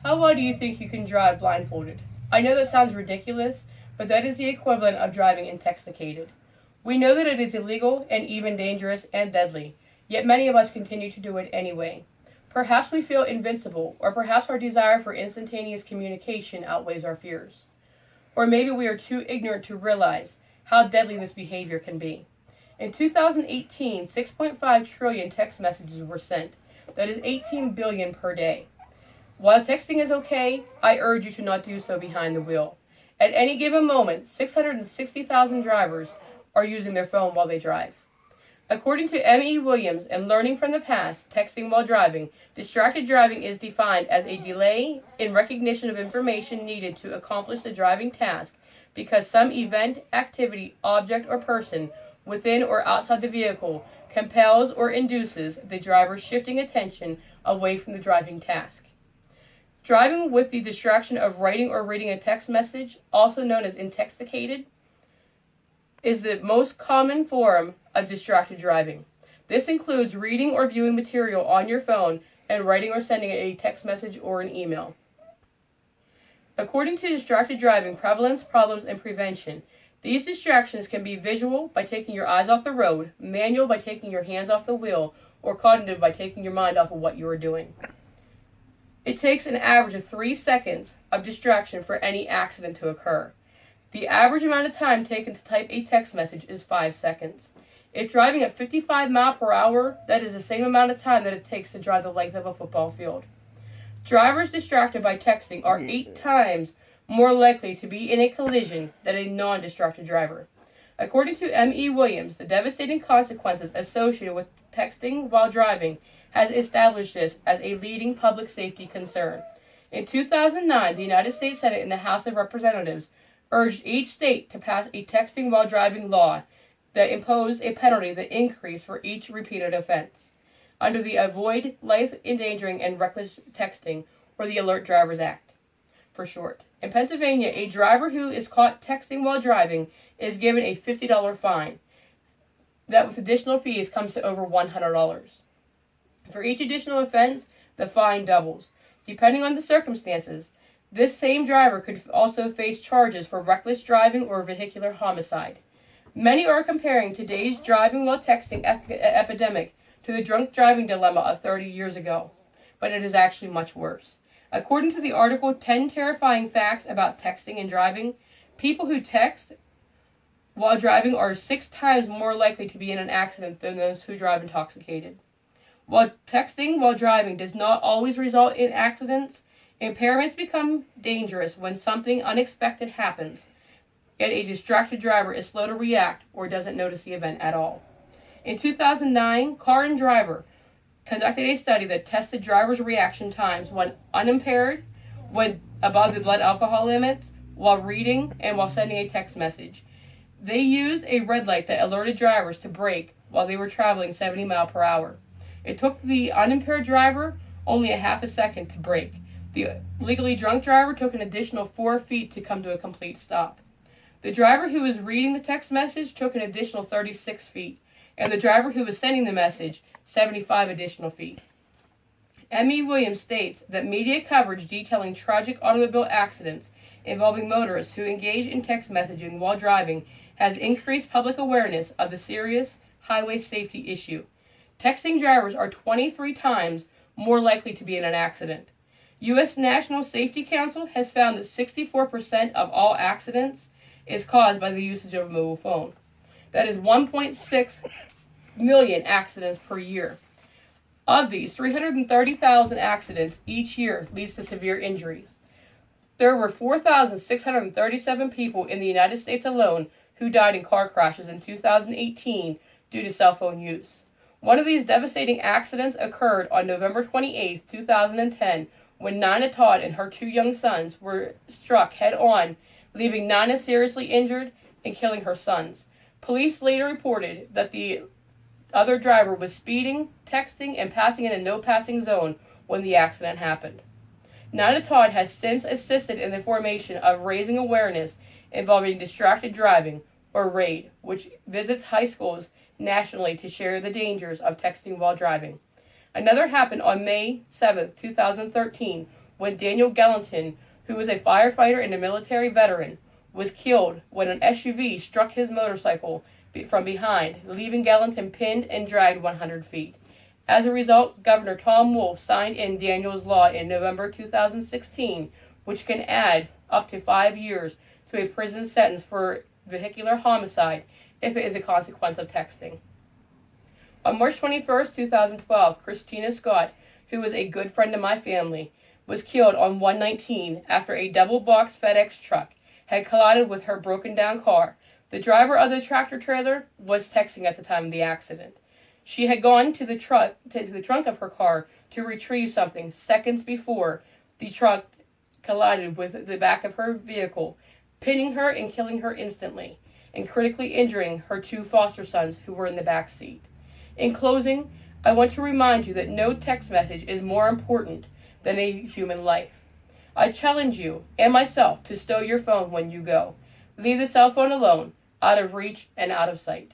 How well do you think you can drive blindfolded? I know that sounds ridiculous, but that is the equivalent of driving intoxicated. We know that it is illegal and even dangerous and deadly, yet many of us continue to do it anyway. Perhaps we feel invincible, or perhaps our desire for instantaneous communication outweighs our fears. Or maybe we are too ignorant to realize how deadly this behavior can be. In 2018, 6.5 trillion text messages were sent. That is 18 billion per day. While texting is okay, I urge you to not do so behind the wheel. At any given moment, 660,000 drivers are using their phone while they drive. According to M.E. Williams and Learning from the Past, Texting While Driving, distracted driving is defined as a delay in recognition of information needed to accomplish the driving task because some event, activity, object, or person within or outside the vehicle compels or induces the driver's shifting attention away from the driving task. Driving with the distraction of writing or reading a text message, also known as intoxicated, is the most common form of distracted driving. This includes reading or viewing material on your phone and writing or sending a text message or an email. According to Distracted Driving Prevalence, Problems, and Prevention, these distractions can be visual by taking your eyes off the road, manual by taking your hands off the wheel, or cognitive by taking your mind off of what you are doing. It takes an average of 3 seconds of distraction for any accident to occur. The average amount of time taken to type a text message is 5 seconds. If driving at 55 miles per hour, that is the same amount of time that it takes to drive the length of a football field. Drivers distracted by texting are 8 times more likely to be in a collision than a non-distracted driver. According to M.E. Williams, the devastating consequences associated with texting while driving has established this as a leading public safety concern. In 2009, the United States Senate and the House of Representatives urged each state to pass a texting while driving law that imposed a penalty that increased for each repeated offense under the Avoid Life Endangering and Reckless Texting, or the Alert Drivers Act, for short. In Pennsylvania, a driver who is caught texting while driving is given a $50 fine. That with additional fees comes to over $100. For each additional offense, the fine doubles. Depending on the circumstances, this same driver could also face charges for reckless driving or vehicular homicide. Many are comparing today's driving while texting epidemic to the drunk driving dilemma of 30 years ago, but it is actually much worse. According to the article 10 Terrifying Facts About Texting and Driving, people who text while driving are 6 times more likely to be in an accident than those who drive intoxicated. While texting while driving does not always result in accidents, impairments become dangerous when something unexpected happens, and a distracted driver is slow to react or doesn't notice the event at all. In 2009, Car and Driver conducted a study that tested drivers' reaction times when unimpaired, when above the blood alcohol limits, while reading, and while sending a text message. They used a red light that alerted drivers to brake while they were traveling 70 miles per hour. It took the unimpaired driver only a half a second to brake. The legally drunk driver took an additional 4 feet to come to a complete stop. The driver who was reading the text message took an additional 36 feet, and the driver who was sending the message, 75 additional feet. M.E. Williams states that media coverage detailing tragic automobile accidents involving motorists who engage in text messaging while driving has increased public awareness of the serious highway safety issue. Texting drivers are 23 times more likely to be in an accident. U.S. National Safety Council has found that 64% of all accidents is caused by the usage of a mobile phone. That is 1.6 million accidents per year. Of these, 330,000 accidents each year leads to severe injuries. There were 4,637 people in the United States alone who died in car crashes in 2018 due to cell phone use. One of these devastating accidents occurred on November 28, 2010, when Nina Todd and her 2 young sons were struck head-on, leaving Nina seriously injured and killing her sons. Police later reported that the other driver was speeding, texting, and passing in a no-passing zone when the accident happened. Nina Todd has since assisted in the formation of Raising Awareness Involving Distracted Driving, or RAID, which visits high schools nationally to share the dangers of texting while driving. Another happened on May 7, 2013, when Daniel Gallatin, who was a firefighter and a military veteran, was killed when an SUV struck his motorcycle from behind, leaving Gallatin pinned and dragged 100 feet. As a result, Governor Tom Wolf signed in Daniel's law in November 2016, which can add up to 5 years to a prison sentence for vehicular homicide if it is a consequence of texting. On March 21, 2012, Christina Scott, who was a good friend of my family, was killed on 119 after a double-box FedEx truck had collided with her broken-down car. The driver of the tractor-trailer was texting at the time of the accident. She had gone to the trunk of her car to retrieve something seconds before the truck collided with the back of her vehicle, pinning her and killing her instantly, and critically injuring her 2 foster sons who were in the back seat. In closing, I want to remind you that no text message is more important than a human life. I challenge you and myself to stow your phone when you go. Leave the cell phone alone, out of reach and out of sight.